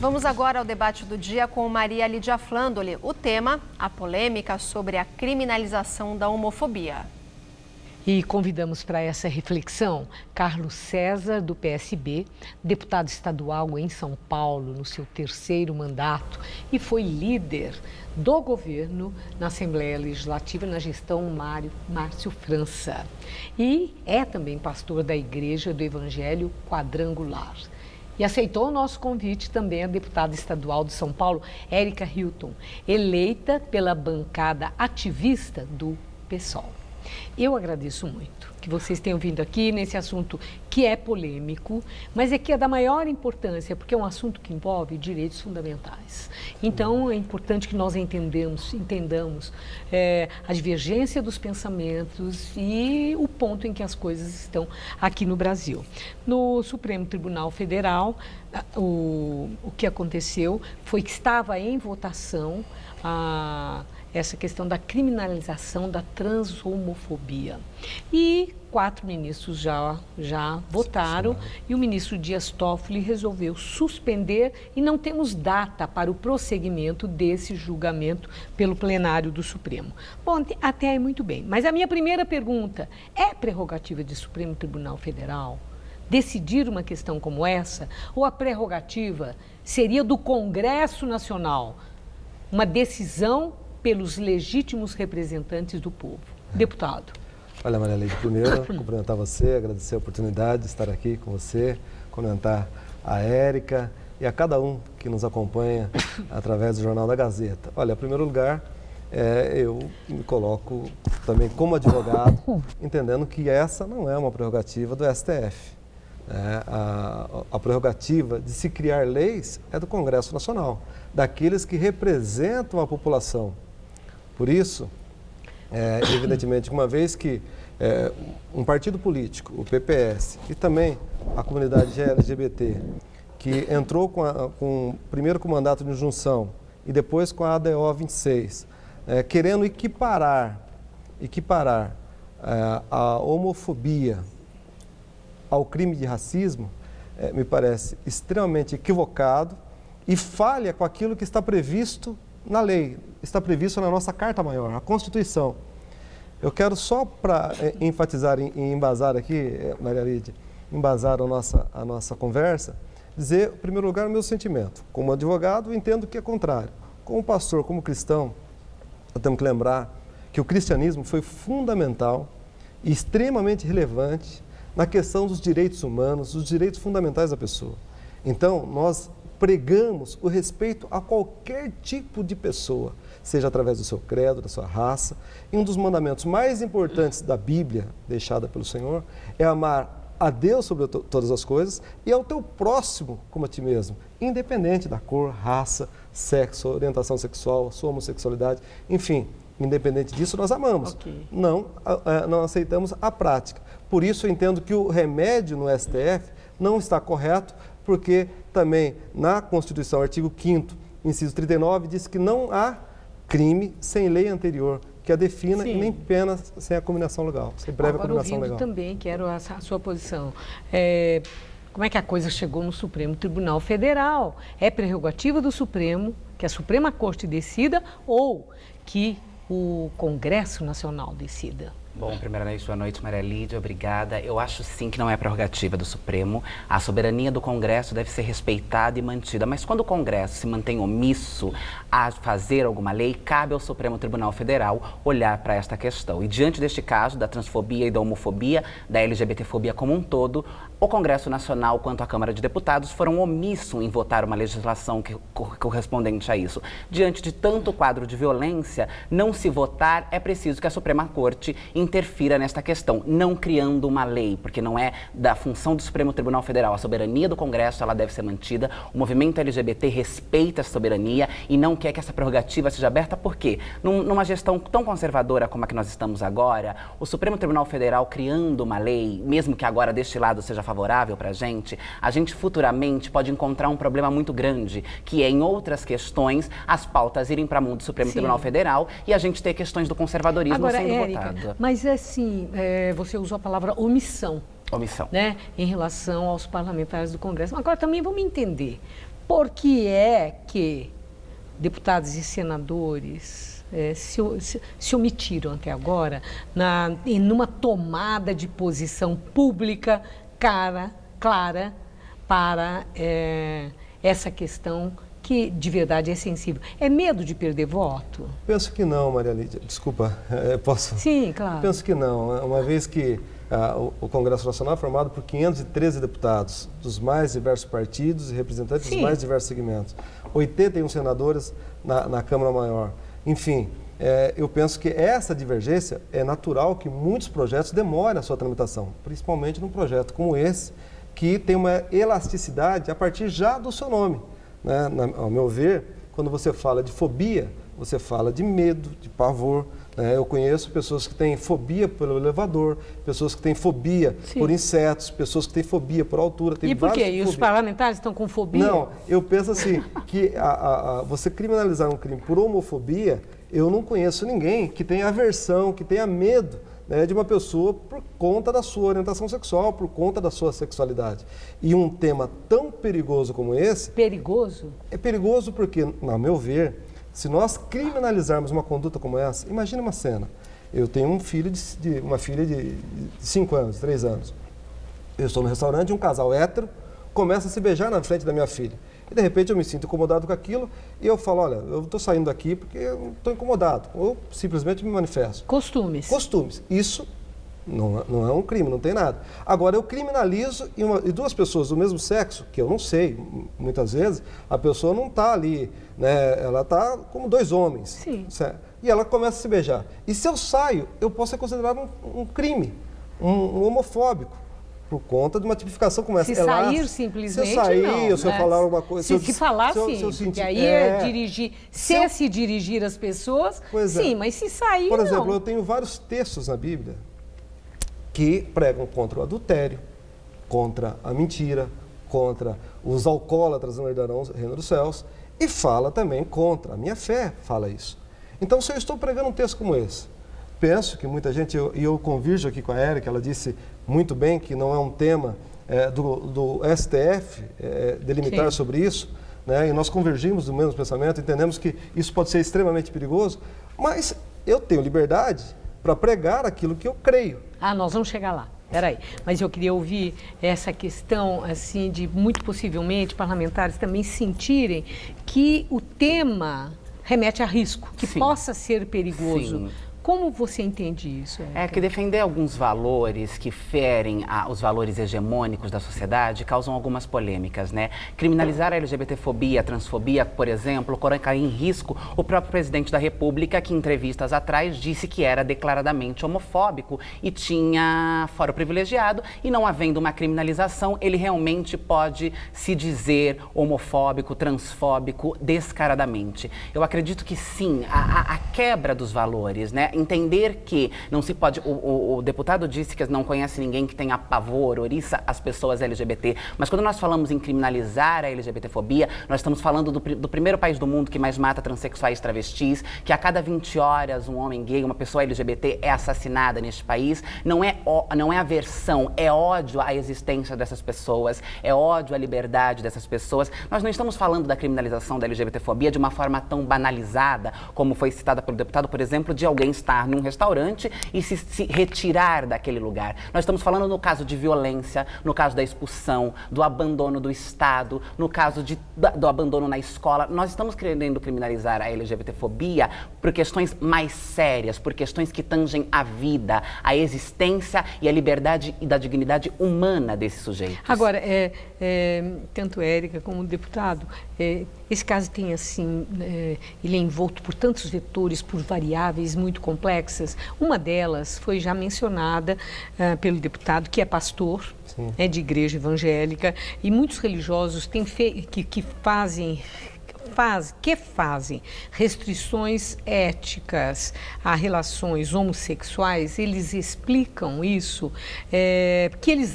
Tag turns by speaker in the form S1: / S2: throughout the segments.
S1: Vamos agora ao debate do dia com Maria Lídia Flandoli. O tema, a polêmica sobre a criminalização da homofobia.
S2: E convidamos para essa reflexão Carlos César, do PSB, deputado estadual em São Paulo no seu 3º mandato e foi líder do governo na Assembleia Legislativa na gestão Márcio França. E é também pastor da Igreja do Evangelho Quadrangular. E aceitou o nosso convite também a deputada estadual de São Paulo, Érica Hilton, eleita pela bancada ativista do PSOL. Eu agradeço muito que vocês tenham vindo aqui nesse assunto que é polêmico, mas é que é da maior importância, porque é um assunto que envolve direitos fundamentais. Então, é importante que nós entendamos a divergência dos pensamentos e o ponto em que as coisas estão aqui no Brasil. No Supremo Tribunal Federal, o que aconteceu foi que estava em votação essa questão da criminalização da transhomofobia. E 4 ministros já votaram e o ministro Dias Toffoli resolveu suspender e não temos data para o prosseguimento desse julgamento pelo plenário do Supremo. Bom, até aí muito bem. Mas a minha primeira pergunta, é prerrogativa do Supremo Tribunal Federal decidir uma questão como essa? Ou a prerrogativa seria do Congresso Nacional? Uma decisão pelos legítimos representantes do povo. Deputado.
S3: Olha, Maria Lídia, primeiro, cumprimentar você, agradecer a oportunidade de estar aqui com você, comentar a Érica e a cada um que nos acompanha através do Jornal da Gazeta. Olha, em primeiro lugar, eu me coloco também como advogado, entendendo que essa não é uma prerrogativa do STF. A prerrogativa de se criar leis é do Congresso Nacional, daqueles que representam a população. Por isso, evidentemente, uma vez que um partido político, o PPS, e também a comunidade LGBT, que entrou primeiro com o mandato de injunção e depois com a ADO 26, querendo equiparar a homofobia ao crime de racismo, me parece extremamente equivocado e falha com aquilo que está previsto na lei, está previsto na nossa Carta Maior, a Constituição. Eu quero só para enfatizar e embasar aqui, Maria Lídia, embasar a nossa conversa, dizer, em primeiro lugar, o meu sentimento. Como advogado, eu entendo que é contrário. Como pastor, como cristão, nós temos que lembrar que o cristianismo foi fundamental e extremamente relevante na questão dos direitos humanos, dos direitos fundamentais da pessoa. Então, nós pregamos o respeito a qualquer tipo de pessoa, seja através do seu credo, da sua raça. E um dos mandamentos mais importantes da Bíblia, deixada pelo Senhor, é amar a Deus sobre todas as coisas e ao teu próximo como a ti mesmo, independente da cor, raça, sexo, orientação sexual, sua homossexualidade, enfim, independente disso, nós amamos. Okay. Não aceitamos a prática. Por isso, eu entendo que o remédio no STF não está correto, porque também na Constituição, artigo 5º, inciso 39, diz que não há crime sem lei anterior que a defina. Sim. E nem pena sem a combinação legal, sem prévia combinação legal.
S2: Também quero a sua posição. Como é que a coisa chegou no Supremo Tribunal Federal? É prerrogativa do Supremo que a Suprema Corte decida ou que o Congresso Nacional decida?
S4: Bom, primeiramente, boa noite, Maria Lídia, obrigada. Eu acho sim que não é prerrogativa do Supremo. A soberania do Congresso deve ser respeitada e mantida, mas quando o Congresso se mantém omisso a fazer alguma lei, cabe ao Supremo Tribunal Federal olhar para esta questão. E diante deste caso, da transfobia e da homofobia, da LGBTfobia como um todo, o Congresso Nacional, quanto à Câmara de Deputados, foram omissos em votar uma legislação correspondente a isso. Diante de tanto quadro de violência, não se votar, é preciso que a Suprema Corte interfira nesta questão, não criando uma lei, porque não é da função do Supremo Tribunal Federal. A soberania do Congresso, ela deve ser mantida. O movimento LGBT respeita a soberania e não quer que essa prerrogativa seja aberta, por quê? Numa gestão tão conservadora como a que nós estamos agora, o Supremo Tribunal Federal criando uma lei, mesmo que agora deste lado seja favorável para a gente futuramente pode encontrar um problema muito grande, que é em outras questões as pautas irem para a mão do Supremo Tribunal Federal e a gente ter questões do conservadorismo
S2: agora,
S4: sendo
S2: Érica,
S4: votada.
S2: Mas assim, você usou a palavra omissão.
S4: Omissão.
S2: Né, em relação aos parlamentares do Congresso. Agora também vamos entender, por que é que deputados e senadores se omitiram até agora numa tomada de posição pública clara para essa questão que de verdade é sensível? É medo de perder voto?
S3: Penso que não, Maria Lídia. Desculpa, posso?
S2: Sim, claro.
S3: Penso que não. Uma vez que o Congresso Nacional é formado por 513 deputados dos mais diversos partidos e representantes dos mais diversos segmentos. 81 senadores na Câmara Maior. Enfim, eu penso que essa divergência é natural que muitos projetos demorem a sua tramitação, principalmente num projeto como esse, que tem uma elasticidade a partir já do seu nome. Né? Ao meu ver, quando você fala de fobia, você fala de medo, de pavor. Eu conheço pessoas que têm fobia pelo elevador, pessoas que têm fobia por insetos, pessoas que têm fobia por altura.
S2: E por quê? E os parlamentares estão com fobia?
S3: Não, eu penso assim, que você criminalizar um crime por homofobia, eu não conheço ninguém que tenha aversão, que tenha medo, né, de uma pessoa por conta da sua orientação sexual, por conta da sua sexualidade. E um tema tão perigoso como esse...
S2: Perigoso?
S3: É perigoso porque, ao meu ver, se nós criminalizarmos uma conduta como essa, imagine uma cena. Eu tenho uma filha de 5 anos, 3 anos. Eu estou no restaurante e um casal hétero começa a se beijar na frente da minha filha. E de repente eu me sinto incomodado com aquilo e eu falo, olha, eu estou saindo daqui porque eu estou incomodado. Ou simplesmente me manifesto.
S2: Costumes.
S3: Costumes. Isso não é um crime, não tem nada. Agora, eu criminalizo e duas pessoas do mesmo sexo, que eu não sei, muitas vezes, a pessoa não está ali, né? Ela está como 2 homens.
S2: Sim.
S3: Certo? E ela começa a se beijar. E se eu saio, eu posso ser considerado um crime, um homofóbico, por conta de uma tipificação como essa.
S2: Se sair simplesmente,
S3: se eu sair,
S2: não,
S3: se eu falar alguma coisa...
S2: Se falar, sim,
S3: se eu sentir,
S2: porque aí é dirigir, se dirigir às pessoas, sim, mas se sair,
S3: Por
S2: não.
S3: exemplo, eu tenho vários textos na Bíblia que pregam contra o adultério, contra a mentira, contra os alcoólatras não herdarão o reino dos céus, e fala também contra a minha fé, fala isso. Então, se eu estou pregando um texto como esse, penso que muita gente, e eu convirjo aqui com a Érica, ela disse muito bem que não é um tema do STF delimitar sobre isso, né? E nós convergimos do mesmo pensamento, entendemos que isso pode ser extremamente perigoso, mas eu tenho liberdade para pregar aquilo que eu creio.
S2: Nós vamos chegar lá. Peraí, mas eu queria ouvir essa questão, assim, de muito possivelmente parlamentares também sentirem que o tema remete a risco, que possa ser perigoso.
S4: Sim.
S2: Como você entende isso?
S4: É que defender alguns valores que ferem os valores hegemônicos da sociedade causam algumas polêmicas, né? Criminalizar a LGBTfobia, a transfobia, por exemplo, colocar em risco o próprio presidente da República, que em entrevistas atrás disse que era declaradamente homofóbico e tinha fórum privilegiado, e não havendo uma criminalização, ele realmente pode se dizer homofóbico, transfóbico, descaradamente. Eu acredito que sim, a quebra dos valores, né? Entender que não se pode... O deputado disse que não conhece ninguém que tenha pavor, oriça as pessoas LGBT, mas quando nós falamos em criminalizar a LGBTfobia, nós estamos falando do primeiro país do mundo que mais mata transexuais e travestis, que a cada 20 horas um homem gay, uma pessoa LGBT é assassinada neste país. Não é aversão, é ódio à existência dessas pessoas, é ódio à liberdade dessas pessoas. Nós não estamos falando da criminalização da LGBTfobia de uma forma tão banalizada, como foi citada pelo deputado, por exemplo, de alguém estar num restaurante e se retirar daquele lugar. Nós estamos falando no caso de violência, no caso da expulsão, do abandono do Estado, no caso do abandono na escola. Nós estamos querendo criminalizar a LGBTfobia por questões mais sérias, por questões que tangem a vida, a existência e a liberdade e da dignidade humana desses sujeitos.
S2: Agora, tanto Érica como o deputado, esse caso tem assim, ele é envolto por tantos vetores, por variáveis muito complexas. Uma delas foi já mencionada pelo deputado, que é pastor, de igreja evangélica, e muitos religiosos que fazem restrições éticas a relações homossexuais. Eles explicam isso, que eles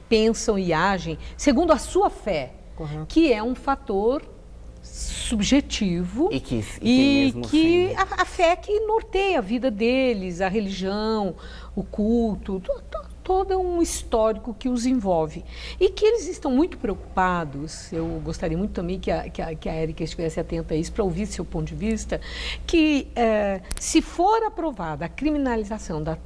S2: pensam e agem segundo a sua fé, que é um fator subjetivo a fé que norteia a vida deles, a religião, o culto, todo um histórico que os envolve. E que eles estão muito preocupados, eu gostaria muito também que a Érica estivesse atenta a isso, para ouvir seu ponto de vista, que se for aprovada a criminalização da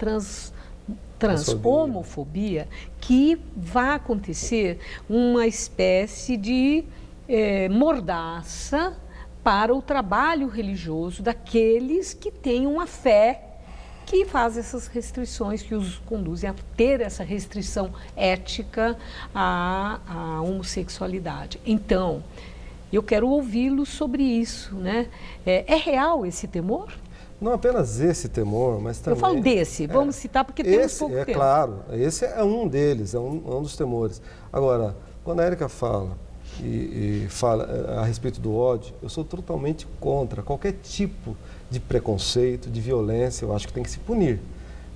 S2: transhomofobia, que vai acontecer uma espécie de mordaça para o trabalho religioso daqueles que têm uma fé que faz essas restrições, que os conduzem a ter essa restrição ética à homossexualidade. Então, eu quero ouvi-lo sobre isso, né? É real esse temor?
S3: Não apenas esse temor, mas também...
S2: Eu falo desse, vamos citar, porque temos pouco tempo.
S3: Claro, esse é um deles, é um dos temores. Agora, quando a Érica fala e fala a respeito do ódio, eu sou totalmente contra qualquer tipo de preconceito, de violência, eu acho que tem que se punir.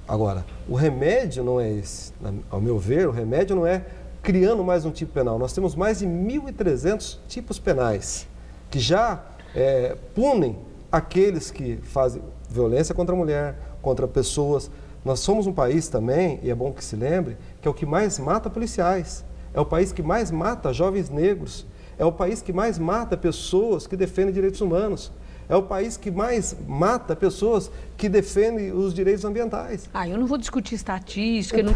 S3: Agora, o remédio não é esse. Ao meu ver, o remédio não é criando mais um tipo penal. Nós temos mais de 1.300 tipos penais que já punem aqueles que fazem violência contra a mulher, contra pessoas. Nós somos um país também, e é bom que se lembre, que é o que mais mata policiais. É o país que mais mata jovens negros. É o país que mais mata pessoas que defendem direitos humanos. É o país que mais mata pessoas que defendem os direitos ambientais.
S2: Eu não vou discutir estatística,
S3: Então,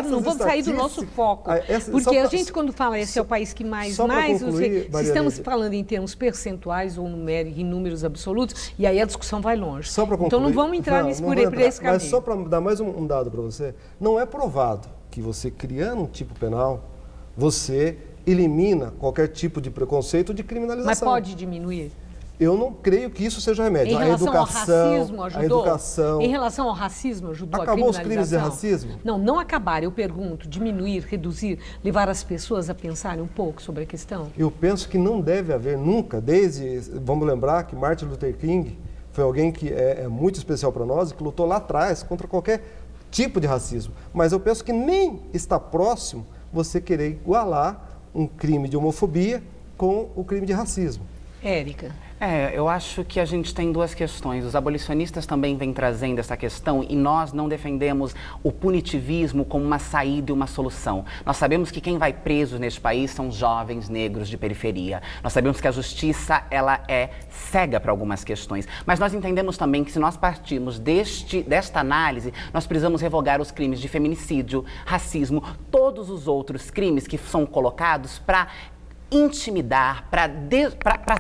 S2: não vou sair do nosso foco. Porque a gente, quando fala esse é o país que mais, se estamos falando em termos percentuais ou em números absolutos, e aí a discussão vai longe. Então não vamos entrar por esse caminho.
S3: Mas só para dar mais um dado para você, não é provado que você criando um tipo penal, você elimina qualquer tipo de preconceito ou de criminalização.
S2: Mas pode diminuir?
S3: Eu não creio que isso seja remédio.
S2: Em relação ao racismo, ajudou?
S3: A educação...
S2: Em relação ao racismo, ajudou a
S3: criminalização? Acabou os crimes de racismo?
S2: Não acabar, eu pergunto, diminuir, reduzir, levar as pessoas a pensarem um pouco sobre a questão?
S3: Eu penso que não deve haver nunca, vamos lembrar que Martin Luther King foi alguém que é muito especial para nós e que lutou lá atrás contra qualquer tipo de racismo. Mas eu penso que nem está próximo você querer igualar um crime de homofobia com o crime de racismo.
S2: Érica.
S4: Eu acho que a gente tem duas questões. Os abolicionistas também vêm trazendo essa questão e nós não defendemos o punitivismo como uma saída e uma solução. Nós sabemos que quem vai preso neste país são jovens negros de periferia. Nós sabemos que a justiça, ela é cega para algumas questões. Mas nós entendemos também que se nós partirmos desta análise, nós precisamos revogar os crimes de feminicídio, racismo, todos os outros crimes que são colocados para intimidar, para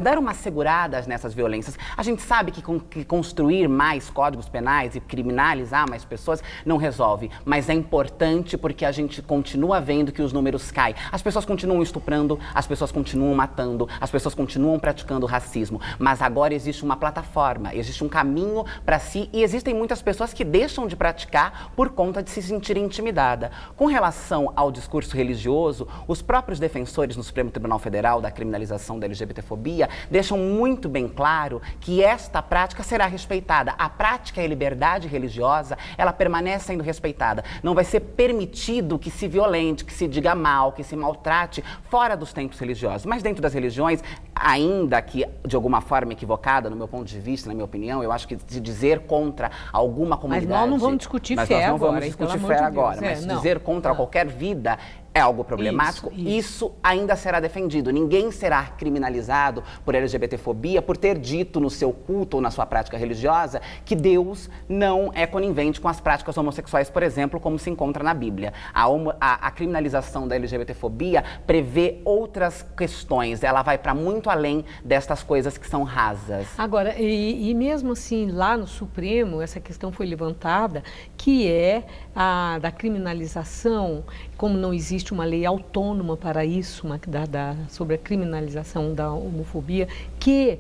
S4: dar umas seguradas nessas violências. A gente sabe que construir mais códigos penais e criminalizar mais pessoas não resolve, mas é importante porque a gente continua vendo que os números caem. As pessoas continuam estuprando, as pessoas continuam matando, as pessoas continuam praticando racismo, mas agora existe uma plataforma, existe um caminho para si e existem muitas pessoas que deixam de praticar por conta de se sentirem intimidadas. Com relação ao discurso religioso, os próprios defensores no Supremo Tribunal Federal da criminalização da LGBTfobia deixam muito bem claro que esta prática será respeitada. A prática e a liberdade religiosa, ela permanece sendo respeitada. Não vai ser permitido que se violente, que se diga mal, que se maltrate fora dos templos religiosos. Mas dentro das religiões, ainda que de alguma forma equivocada, no meu ponto de vista, na minha opinião, eu acho que se dizer contra alguma comunidade...
S2: Mas nós não vamos discutir fé agora.
S4: Mas dizer contra qualquer vida é algo problemático, isso ainda será defendido. Ninguém será criminalizado por LGBTfobia por ter dito no seu culto ou na sua prática religiosa que Deus não é conivente com as práticas homossexuais, por exemplo, como se encontra na Bíblia. A criminalização da LGBTfobia prevê outras questões, ela vai para muito além destas coisas que são rasas.
S2: Agora, e mesmo assim, lá no Supremo, essa questão foi levantada, que é a da criminalização, como não existe uma lei autônoma para isso, sobre a criminalização da homofobia, que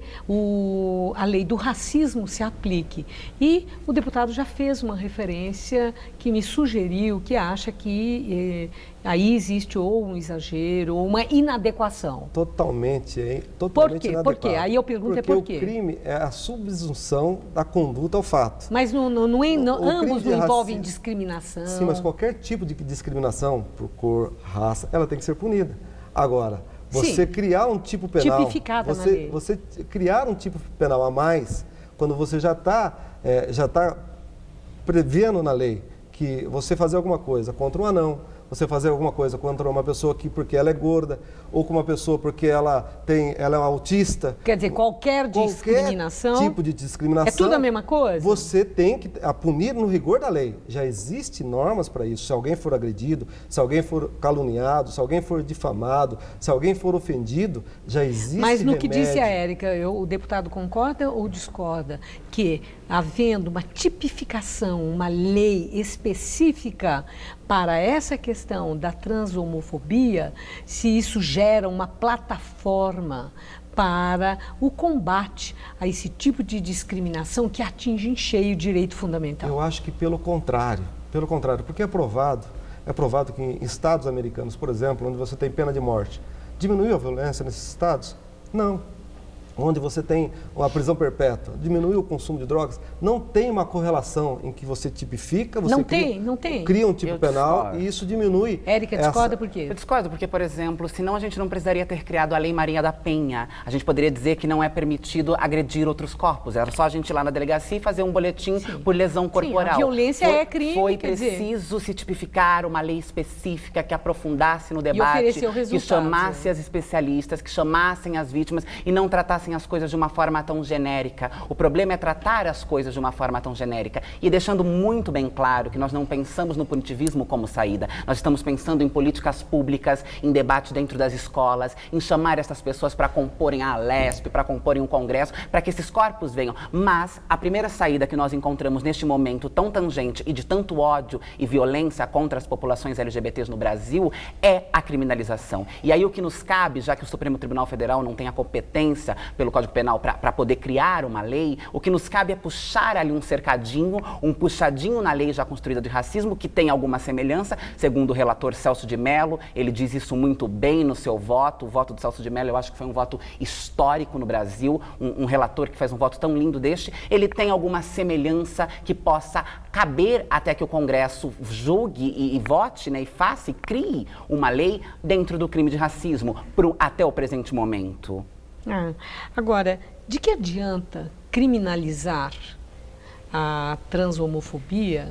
S2: a lei do racismo se aplique. E o deputado já fez uma referência que me sugeriu que acha que aí existe ou um exagero ou uma inadequação.
S3: Totalmente inadequado.
S2: Por quê? Aí eu pergunto por quê?
S3: Porque o crime é a subsunção da conduta ao fato.
S2: Mas ambos não envolvem discriminação.
S3: Sim, mas qualquer tipo de discriminação por cor, raça, ela tem que ser punida. Agora, você criar um tipo penal...
S2: Tipificada na lei.
S3: Você criar um tipo penal a mais, quando você já está prevendo na lei que você fazer alguma coisa contra um anão, você fazer alguma coisa contra uma pessoa que porque ela é gorda, ou com uma pessoa porque ela é uma autista.
S2: Quer dizer, qualquer discriminação.
S3: Tipo de discriminação.
S2: É tudo a mesma coisa?
S3: Você tem que punir no rigor da lei. Já existem normas para isso. Se alguém for agredido, se alguém for caluniado, se alguém for difamado, se alguém for ofendido, já existe
S2: Mas no
S3: remédio.
S2: que disse a Érica, o deputado concorda ou discorda que, havendo uma tipificação, uma lei específica para essa questão da transhomofobia, se isso gera uma plataforma para o combate a esse tipo de discriminação que atinge em cheio o direito fundamental?
S3: Eu acho que pelo contrário, porque é provado que em estados americanos, por exemplo, onde você tem pena de morte, diminuiu a violência nesses estados? Não. Onde você tem uma prisão perpétua, diminuiu o consumo de drogas, não tem uma correlação em que você tipifica, você cria um tipo penal e isso diminui.
S2: Érica, discorda por quê?
S4: Eu discordo porque, por exemplo, senão a gente não precisaria ter criado a Lei Maria da Penha. A gente poderia dizer que não é permitido agredir outros corpos. Era só a gente ir lá na delegacia e fazer um boletim por lesão corporal.
S2: A violência é crime,
S4: Foi preciso se tipificar uma lei específica que aprofundasse no debate, que chamasse as especialistas, que chamassem as vítimas e não tratassem as coisas de uma forma tão genérica. O problema é tratar as coisas de uma forma tão genérica e deixando muito bem claro que nós não pensamos no punitivismo como saída. Nós estamos pensando em políticas públicas, em debate dentro das escolas, em chamar essas pessoas para comporem a Alesp, para comporem um congresso, para que esses corpos venham. Mas a primeira saída que nós encontramos neste momento tão tangente e de tanto ódio e violência contra as populações LGBTs no Brasil é a criminalização. E aí o que nos cabe, já que o Supremo Tribunal Federal não tem a competência pelo Código Penal para poder criar uma lei, o que nos cabe é puxar ali um cercadinho, um puxadinho na lei já construída de racismo, que tem alguma semelhança, segundo o relator Celso de Mello, ele diz isso muito bem no seu voto. O voto do Celso de Mello, eu acho que foi um voto histórico no Brasil, um relator que faz um voto tão lindo deste, ele tem alguma semelhança que possa caber até que o Congresso julgue e vote, né, e faça e crie uma lei dentro do crime de racismo, até o presente momento.
S2: Agora, de que adianta criminalizar a transhomofobia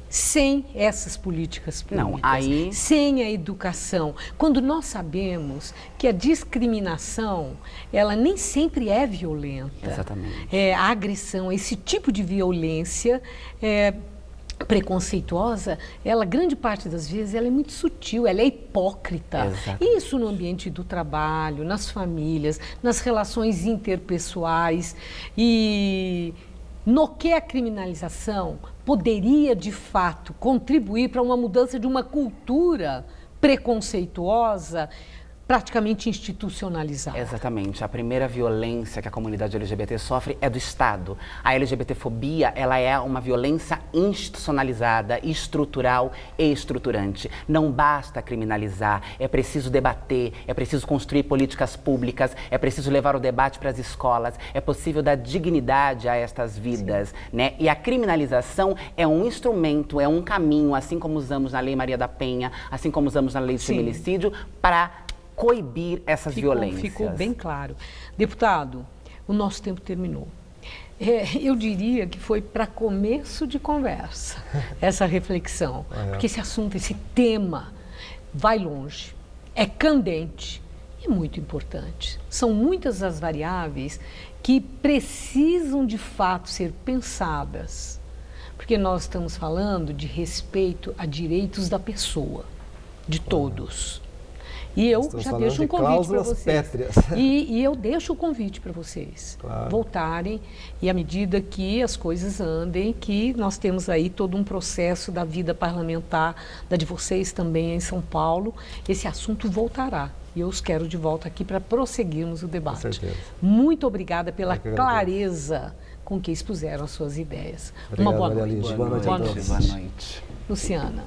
S2: sem essas políticas públicas, sem a educação, quando nós sabemos que a discriminação, ela nem sempre é violenta.
S4: Exatamente.
S2: A agressão, esse tipo de violência preconceituosa, ela, grande parte das vezes, ela é muito sutil, ela é hipócrita.
S4: Exatamente.
S2: Isso no ambiente do trabalho, nas famílias, nas relações interpessoais. E no que a criminalização poderia, de fato, contribuir para uma mudança de uma cultura preconceituosa, praticamente institucionalizada.
S4: Exatamente. A primeira violência que a comunidade LGBT sofre é do Estado. A LGBTfobia, ela é uma violência institucionalizada, estrutural e estruturante. Não basta criminalizar, é preciso debater, é preciso construir políticas públicas, é preciso levar o debate para as escolas, é possível dar dignidade a estas vidas, né? E a criminalização é um instrumento, é um caminho, assim como usamos na Lei Maria da Penha, assim como usamos na Lei de Feminicídio, para coibir essas violências.
S2: Ficou bem claro. Deputado, o nosso tempo terminou. Eu diria que foi para começo de conversa essa reflexão, porque esse assunto, esse tema vai longe, é candente e muito importante. São muitas as variáveis que precisam de fato ser pensadas, porque nós estamos falando de respeito a direitos da pessoa, de todos. E eu já deixo um convite para vocês. E eu deixo o convite para vocês voltarem e, à medida que as coisas andem, que nós temos aí todo um processo da vida parlamentar, da de vocês também em São Paulo, esse assunto voltará. E eu os quero de volta aqui para prosseguirmos o debate.
S3: Com certeza.
S2: Muito obrigada pela clareza com que expuseram as suas ideias.
S3: Obrigado,
S2: Uma boa noite.
S3: Boa noite a todos.
S4: Boa noite.
S2: Luciana.